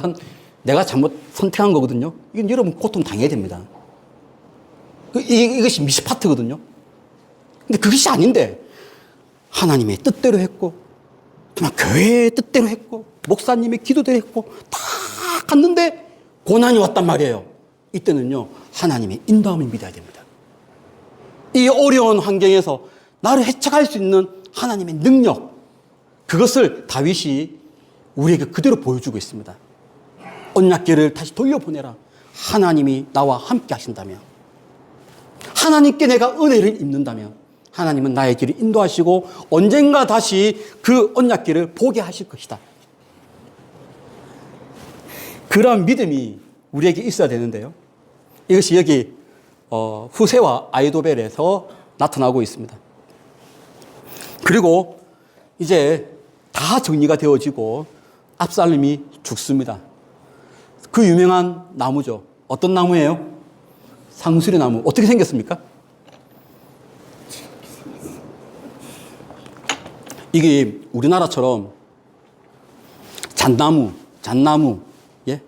선택한 거거든요. 이건 여러분 고통 당해야 됩니다. 이것이 미스파트거든요. 근데 그것이 아닌데 하나님의 뜻대로 했고 정말 교회의 뜻대로 했고 목사님의 기도대로 했고 다 갔는데 고난이 왔단 말이에요. 이때는요 하나님의 인도함을 믿어야 됩니다. 이 어려운 환경에서 나를 해책할 수 있는 하나님의 능력, 그것을 다윗이 우리에게 그대로 보여주고 있습니다. 언약궤를 다시 돌려보내라. 하나님이 나와 함께 하신다면, 하나님께 내가 은혜를 입는다면 하나님은 나의 길을 인도하시고 언젠가 다시 그 언약궤를 보게 하실 것이다. 그러한 믿음이 우리에게 있어야 되는데요. 이것이 여기 후세와 아이도벨에서 나타나고 있습니다. 그리고 이제 다 정리가 되어지고 압살롬이 죽습니다. 그 유명한 나무죠. 어떤 나무예요? 상수리 나무. 어떻게 생겼습니까? 이게 우리나라처럼 잣나무, 예?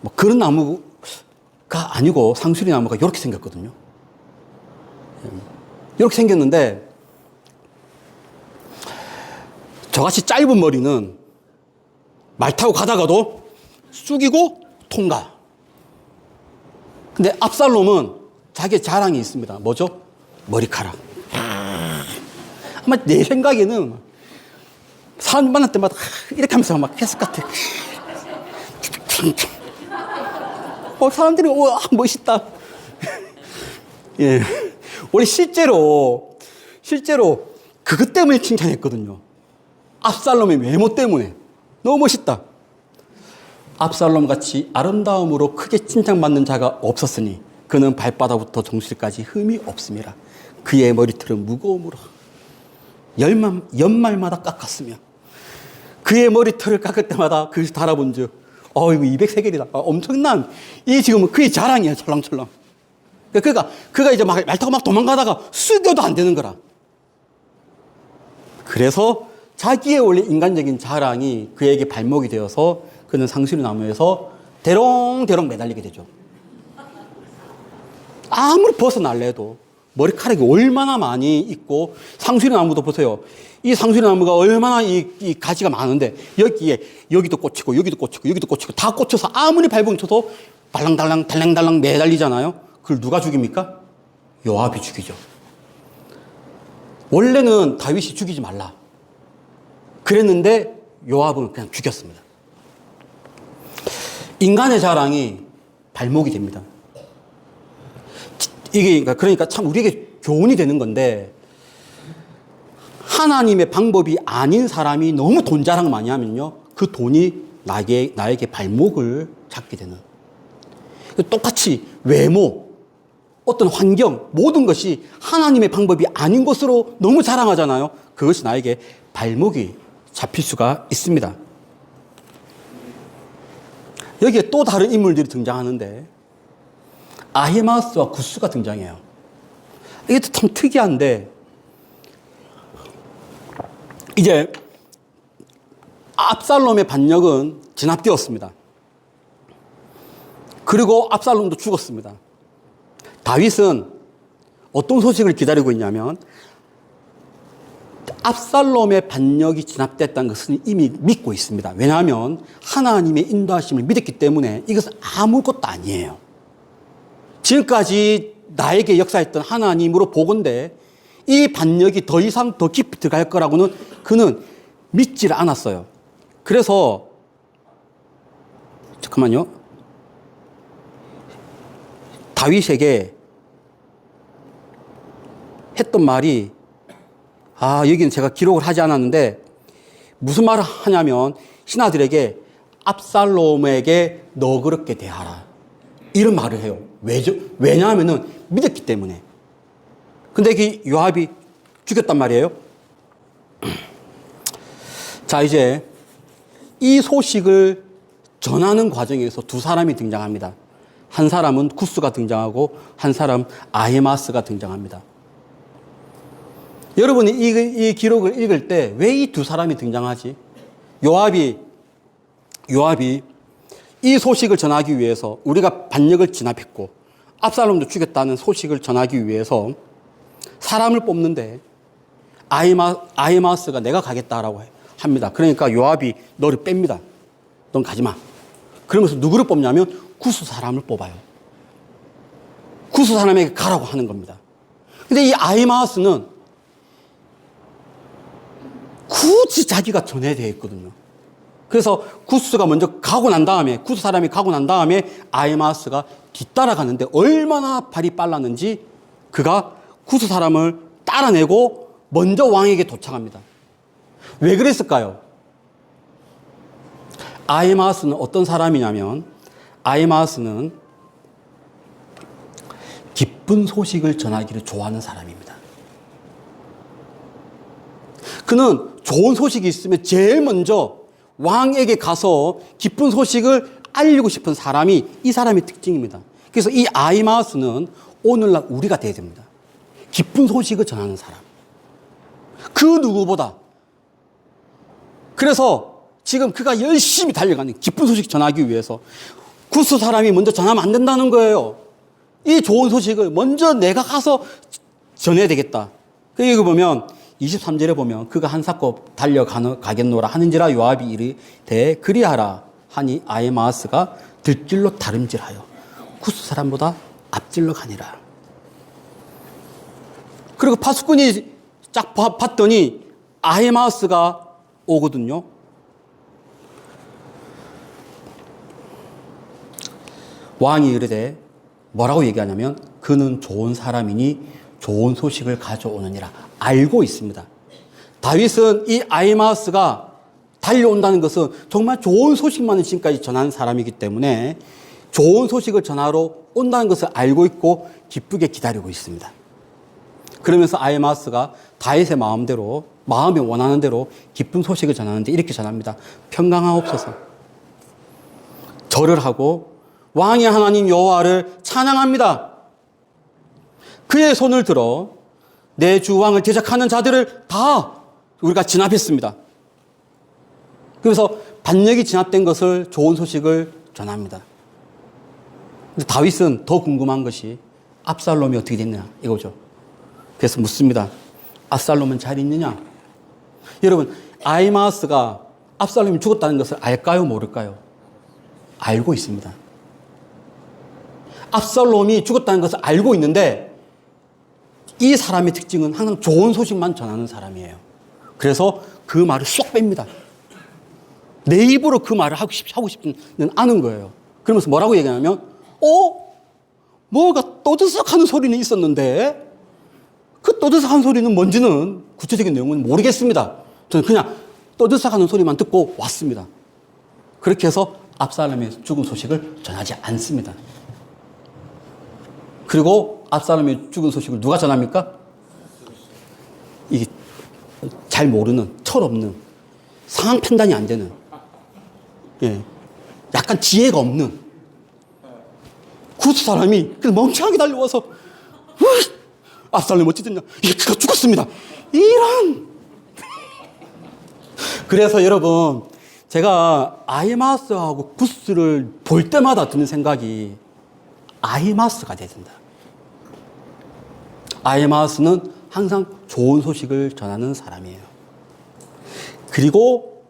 뭐 그런 나무가 아니고 상수리 나무가 이렇게 생겼거든요. 이렇게 생겼는데 저같이 짧은 머리는 말 타고 가다가도 숙이고 통과. 근데 압살롬은 자기의 자랑이 있습니다. 뭐죠? 머리카락. 아마 내 생각에는 사람 만날 때마다 이렇게 하면서 막 계속 같아. 사람들이 멋있다. 예. 원래 실제로 그것 때문에 칭찬했거든요. 압살롬의 외모 때문에. 너무 멋있다. 압살롬 같이 아름다움으로 크게 칭찬받는 자가 없었으니 그는 발바닥부터 정수리까지 흠이 없음이라. 그의 머리털은 무거움으로 연말마다 깎았으며 그의 머리털을 깎을 때마다 그것이 달아본즉 이거 200세겔이다. 엄청난 이 지금 그의 자랑이야. 철렁철렁. 그가 이제 말 타고 막 도망가다가 숙여도 안 되는 거라. 그래서 자기의 원래 인간적인 자랑이 그에게 발목이 되어서 그는 상수리 나무에서 대롱대롱 매달리게 되죠. 아무리 벗어날래 해도 머리카락이 얼마나 많이 있고, 상수리 나무도 보세요. 이 상수리 나무가 얼마나 이 가지가 많은데 여기도 꽂히고 여기도 꽂히고 여기도 꽂히고 다 꽂혀서 아무리 발봉 쳐도 달랑달랑 매달리잖아요. 그걸 누가 죽입니까? 요압이 죽이죠. 원래는 다윗이 죽이지 말라 그랬는데 요압은 그냥 죽였습니다. 인간의 자랑이 발목이 됩니다. 이게 그러니까 참 우리에게 교훈이 되는 건데, 하나님의 방법이 아닌 사람이 너무 돈 자랑 많이 하면요, 그 돈이 나에게 발목을 잡게 되는. 똑같이 외모, 어떤 환경, 모든 것이 하나님의 방법이 아닌 것으로 너무 자랑하잖아요. 그것이 나에게 발목이 잡힐 수가 있습니다. 여기에 또 다른 인물들이 등장하는데, 아히마스와 구스가 등장해요. 이게 참 특이한데, 이제 압살롬의 반역은 진압되었습니다. 그리고 압살롬도 죽었습니다. 다윗은 어떤 소식을 기다리고 있냐면, 압살롬의 반역이 진압됐다는 것은 이미 믿고 있습니다. 왜냐하면 하나님의 인도하심을 믿었기 때문에 이것은 아무것도 아니에요. 지금까지 나에게 역사했던 하나님으로 보건대 이 반역이 더 이상 더 깊이 들어갈 거라고는 그는 믿지를 않았어요. 그래서 잠깐만요. 다윗에게 했던 말이, 여기는 제가 기록을 하지 않았는데 무슨 말을 하냐면 신하들에게 압살롬에게 너그럽게 대하라. 이런 말을 해요. 왜냐하면 믿었기 때문에. 근데 그 요압이 죽였단 말이에요. 자, 이제 이 소식을 전하는 과정에서 두 사람이 등장합니다. 한 사람은 구스가 등장하고 한 사람 아히마스가 등장합니다. 여러분이 이 기록을 읽을 때 왜 이 두 사람이 등장하지? 요압이 이 소식을 전하기 위해서 우리가 반역을 진압했고 압살롬도 죽였다는 소식을 전하기 위해서 사람을 뽑는데 아히마스가 내가 가겠다라고 합니다. 그러니까 요압이 너를 뺍니다. 넌 가지 마. 그러면서 누구를 뽑냐면 구스 사람을 뽑아요. 구스 사람에게 가라고 하는 겁니다. 근데 이 아히마스는 굳이 자기가 전해야 되어 있거든요. 그래서 구스가 먼저 가고 난 다음에, 구스 사람이 가고 난 다음에 아히마스가 뒤따라가는데 얼마나 발이 빨랐는지 그가 구스 사람을 따라내고 먼저 왕에게 도착합니다. 왜 그랬을까요? 아히마스는 어떤 사람이냐면 아히마스는 기쁜 소식을 전하기를 좋아하는 사람입니다. 그는 좋은 소식이 있으면 제일 먼저 왕에게 가서 기쁜 소식을 알리고 싶은 사람이 이 사람의 특징입니다. 그래서 이 아히마스는 오늘날 우리가 돼야 됩니다. 기쁜 소식을 전하는 사람. 그 누구보다. 그래서 지금 그가 열심히 달려가는 기쁜 소식 전하기 위해서 구스 사람이 먼저 전하면 안 된다는 거예요. 이 좋은 소식을 먼저 내가 가서 전해야 되겠다. 여기 보면 23절에 보면 그가 한사코 달려가겠노라 하는지라 요압이 이르되 그리하라 하니 아히마스가 들길로 다름질하여 구스 사람보다 앞질러 가니라. 그리고 파수꾼이 쫙 봤더니 아히마스가 오거든요. 왕이 이르되 뭐라고 얘기하냐면 그는 좋은 사람이니 좋은 소식을 가져오느니라 알고 있습니다. 다윗은 이 아히마스가 달려온다는 것은 정말 좋은 소식만을 지금까지 전하는 사람이기 때문에 좋은 소식을 전하러 온다는 것을 알고 있고 기쁘게 기다리고 있습니다. 그러면서 아히마스가 다윗의 마음이 원하는 대로 기쁜 소식을 전하는데 이렇게 전합니다. 평강하옵소서. 절을 하고 왕의 하나님 여호와를 찬양합니다. 그의 손을 들어 내 주 왕을 대적하는 자들을 다 우리가 진압했습니다. 그래서 반역이 진압된 것을 좋은 소식을 전합니다. 근데 다윗은 더 궁금한 것이 압살롬이 어떻게 됐느냐 이거죠. 그래서 묻습니다. 압살롬은 잘 있느냐? 여러분 아히마스가 압살롬이 죽었다는 것을 알까요 모를까요? 알고 있습니다. 압살롬이 죽었다는 것을 알고 있는데 이 사람의 특징은 항상 좋은 소식만 전하는 사람이에요. 그래서 그 말을 쏙 뺍니다. 내 입으로 그 말을 하고 싶지는 않은 거예요. 그러면서 뭐라고 얘기하냐면 뭐가 떠들썩하는 소리는 있었는데 그 떠들썩한 소리는 뭔지는 구체적인 내용은 모르겠습니다. 저는 그냥 떠들썩하는 소리만 듣고 왔습니다. 그렇게 해서 압살롬의 죽은 소식을 전하지 않습니다. 그리고 압살롬의 죽은 소식을 누가 전합니까? 이게 잘 모르는, 철없는, 상황 판단이 안 되는, 약간 지혜가 없는 구스 사람이 그냥 멍청하게 달려와서 압살롬 어찌 됐냐? 그가 죽었습니다. 이런. 그래서 여러분 제가 아히마스하고 구스를 볼 때마다 드는 생각이 아히마스가 돼야 된다. 아히마스는 항상 좋은 소식을 전하는 사람이에요. 그리고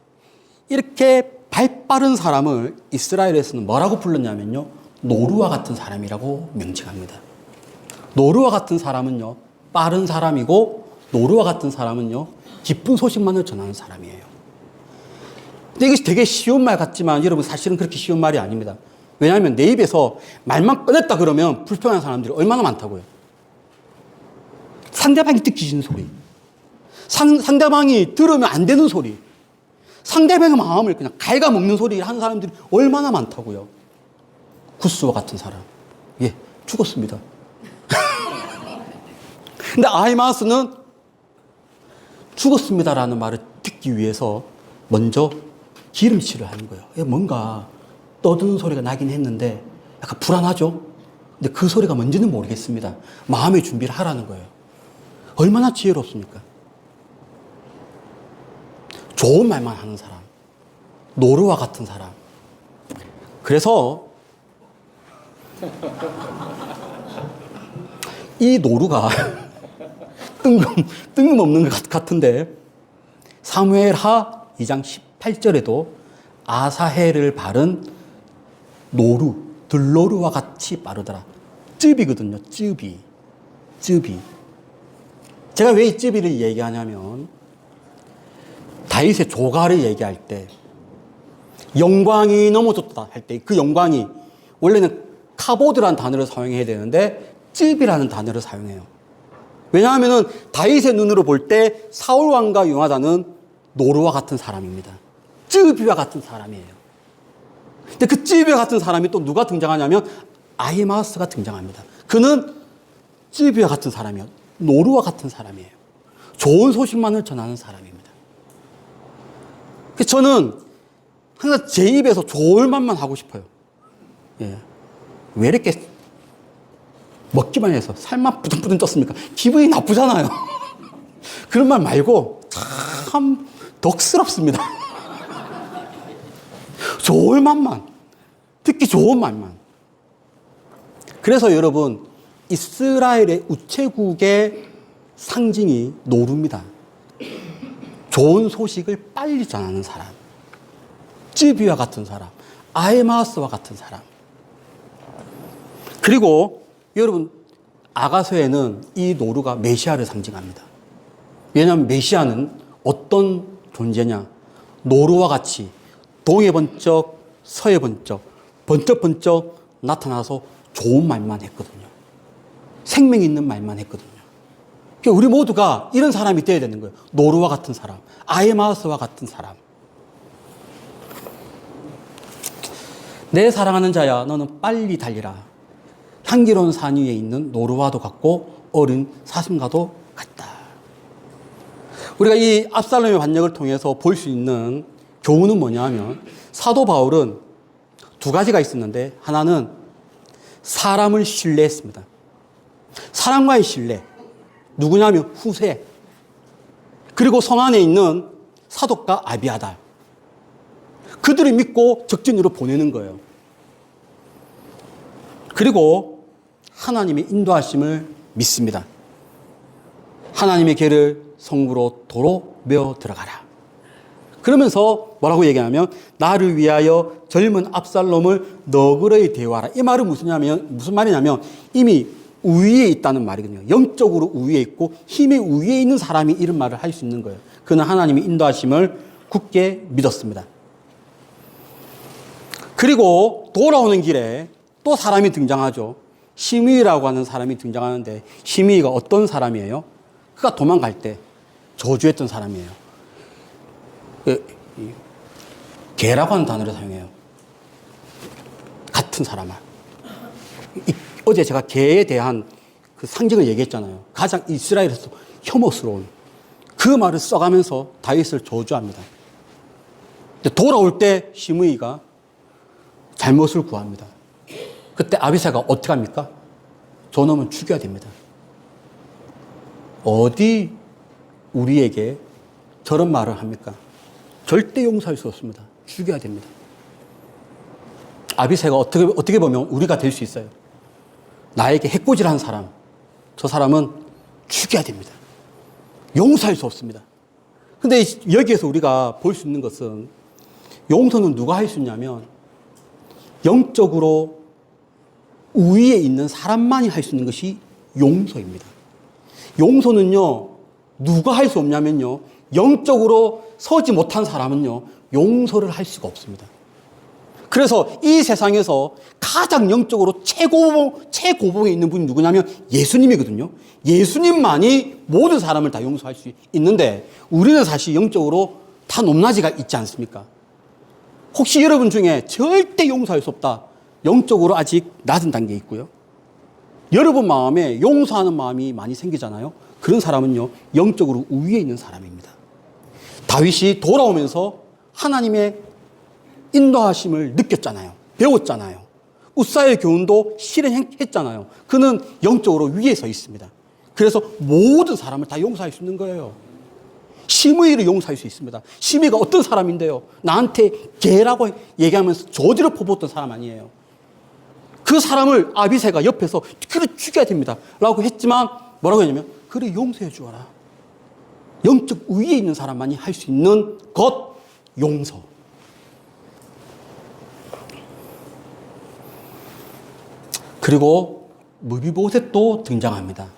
이렇게 발빠른 사람을 이스라엘에서는 뭐라고 불렀냐면요. 노루와 같은 사람이라고 명칭합니다. 노루와 같은 사람은요. 빠른 사람이고 노루와 같은 사람은요. 기쁜 소식만을 전하는 사람이에요. 근데 이것이 되게 쉬운 말 같지만 여러분 사실은 그렇게 쉬운 말이 아닙니다. 왜냐하면 내 입에서 말만 꺼냈다 그러면 불편한 사람들이 얼마나 많다고요. 상대방이 듣기 싫은 소리, 상대방이 들으면 안 되는 소리, 상대방의 마음을 그냥 갉아먹는 소리를 하는 사람들이 얼마나 많다고요. 구스와 같은 사람. 예, 죽었습니다. 근데 아히마스는 죽었습니다라는 말을 듣기 위해서 먼저 기름칠을 하는 거예요. 뭔가 떠드는 소리가 나긴 했는데 약간 불안하죠? 근데 그 소리가 뭔지는 모르겠습니다. 마음의 준비를 하라는 거예요. 얼마나 지혜롭습니까? 좋은 말만 하는 사람. 노루와 같은 사람. 그래서 이 노루가 뜬금없는 것 같은데 사무엘하 2장 18절에도 아사헬을 바른 노루, 들노루와 같이 빠르더라. 쯔비거든요. 쯔비. 제가 왜 이 쯔비를 얘기하냐면 다윗의 조가를 얘기할 때 영광이 넘어졌다 할 때 그 영광이 원래는 카보드라는 단어를 사용해야 되는데 쯔비라는 단어를 사용해요. 왜냐하면 다윗의 눈으로 볼 때 사울 왕과 요나단은 노루와 같은 사람입니다. 쯔비와 같은 사람이에요. 근데 그 쯔비와 같은 사람이 또 누가 등장하냐면 아히마스가 등장합니다. 그는 쯔비와 같은 사람이에요. 노루와 같은 사람이에요. 좋은 소식만을 전하는 사람입니다. 그래서 저는 항상 제 입에서 좋을 말만 하고 싶어요. 예. 왜 이렇게 먹기만 해서 살만 부둥부둥 떴습니까? 기분이 나쁘잖아요. 그런 말 말고 참 덕스럽습니다. 좋을 말만, 특히 좋은 말만. 그래서 여러분, 이스라엘의 우체국의 상징이 노루입니다. 좋은 소식을 빨리 전하는 사람. 쯔비와 같은 사람. 아히마스와 같은 사람. 그리고 여러분, 아가서에는 이 노루가 메시아를 상징합니다. 왜냐하면 메시아는 어떤 존재냐? 노루와 같이 동해 번쩍, 서해 번쩍, 번쩍번쩍 나타나서 좋은 말만 했거든요. 생명 있는 말만 했거든요. 그러니까 우리 모두가 이런 사람이 되어야 되는 거예요. 노루와 같은 사람, 아히마스와 같은 사람. 내 사랑하는 자야, 너는 빨리 달리라. 향기로운 산 위에 있는 노루와도 같고 어린 사슴과도 같다. 우리가 이 압살롬의 반역을 통해서 볼 수 있는 교훈은 뭐냐면 사도 바울은 두 가지가 있었는데 하나는 사람을 신뢰했습니다. 사람과의 신뢰. 누구냐면 후세. 그리고 성 안에 있는 사독과 아비아달. 그들을 믿고 적진으로 보내는 거예요. 그리고 하나님의 인도하심을 믿습니다. 하나님의 길을 성부로 도로 메어 들어가라. 그러면서 뭐라고 얘기하냐면 나를 위하여 젊은 압살롬을 너그러이 대우하라. 이 말은 무슨 말이냐면 이미 우위에 있다는 말이거든요. 영적으로 우위에 있고 힘의 우위에 있는 사람이 이런 말을 할 수 있는 거예요. 그는 하나님의 인도하심을 굳게 믿었습니다. 그리고 돌아오는 길에 또 사람이 등장하죠. 시므이라고 하는 사람이 등장하는데 시므이가 어떤 사람이에요? 그가 도망갈 때 저주했던 사람이에요. 개라고 하는 단어를 사용해요. 같은 사람아. 어제 제가 개에 대한 그 상징을 얘기했잖아요. 가장 이스라엘에서 혐오스러운 그 말을 써가면서 다윗을 저주합니다. 돌아올 때 시므이가 잘못을 구합니다. 그때 아비새가 어떻게 합니까? 저놈은 죽여야 됩니다. 어디 우리에게 저런 말을 합니까? 절대 용서할 수 없습니다. 죽여야 됩니다. 아비새가 어떻게 보면 우리가 될 수 있어요. 나에게 해코지한 사람, 저 사람은 죽여야 됩니다. 용서할 수 없습니다. 근데 여기에서 우리가 볼 수 있는 것은 용서는 누가 할 수 있냐면 영적으로 우위에 있는 사람만이 할 수 있는 것이 용서입니다. 용서는요, 누가 할 수 없냐면요, 영적으로 서지 못한 사람은요, 용서를 할 수가 없습니다. 그래서 이 세상에서 가장 영적으로 최고봉에 있는 분이 누구냐면 예수님이거든요. 예수님만이 모든 사람을 다 용서할 수 있는데 우리는 사실 영적으로 다 높낮이가 있지 않습니까? 혹시 여러분 중에 절대 용서할 수 없다. 영적으로 아직 낮은 단계에 있고요. 여러분 마음에 용서하는 마음이 많이 생기잖아요. 그런 사람은요, 영적으로 우위에 있는 사람입니다. 다윗이 돌아오면서 하나님의 인도하심을 느꼈잖아요. 배웠잖아요. 우사의 교훈도 실행했잖아요. 그는 영적으로 위에 서 있습니다. 그래서 모든 사람을 다 용서할 수 있는 거예요. 시므이를 용서할 수 있습니다. 시므이가 어떤 사람인데요? 나한테 개라고 얘기하면서 저지를 퍼붓던 사람 아니에요. 그 사람을 아비새가 옆에서 그래 죽여야 됩니다 라고 했지만 뭐라고 했냐면 그래 용서해 주어라. 영적 위에 있는 사람만이 할 수 있는 것 용서. 그리고 무비보셋도 등장합니다.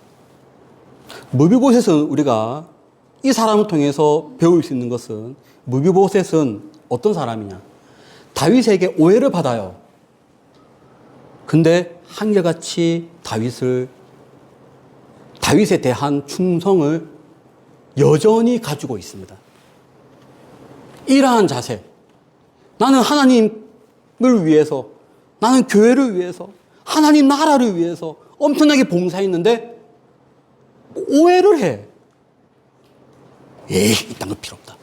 무비보셋은 우리가 이 사람을 통해서 배울 수 있는 것은 무비보셋은 어떤 사람이냐? 다윗에게 오해를 받아요. 근데 한결같이 다윗에 대한 충성을 여전히 가지고 있습니다. 이러한 자세. 나는 하나님을 위해서, 나는 교회를 위해서, 하나님 나라를 위해서 엄청나게 봉사했는데 오해를 해. 에이, 이딴 거 필요 없다.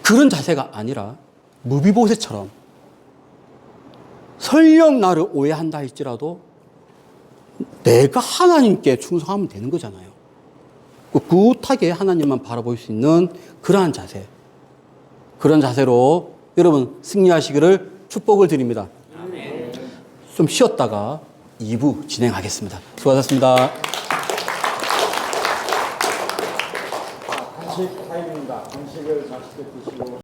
그런 자세가 아니라 무비보셋처럼 설령 나를 오해한다 할지라도 내가 하나님께 충성하면 되는 거잖아요. 꿋꿋하게 하나님만 바라볼 수 있는 그러한 자세. 그런 자세로 여러분 승리하시기를 축복을 드립니다. 좀 쉬었다가 2부 진행하겠습니다. 수고하셨습니다. 간식 타임입니다. 간식을 맛있게 드시고.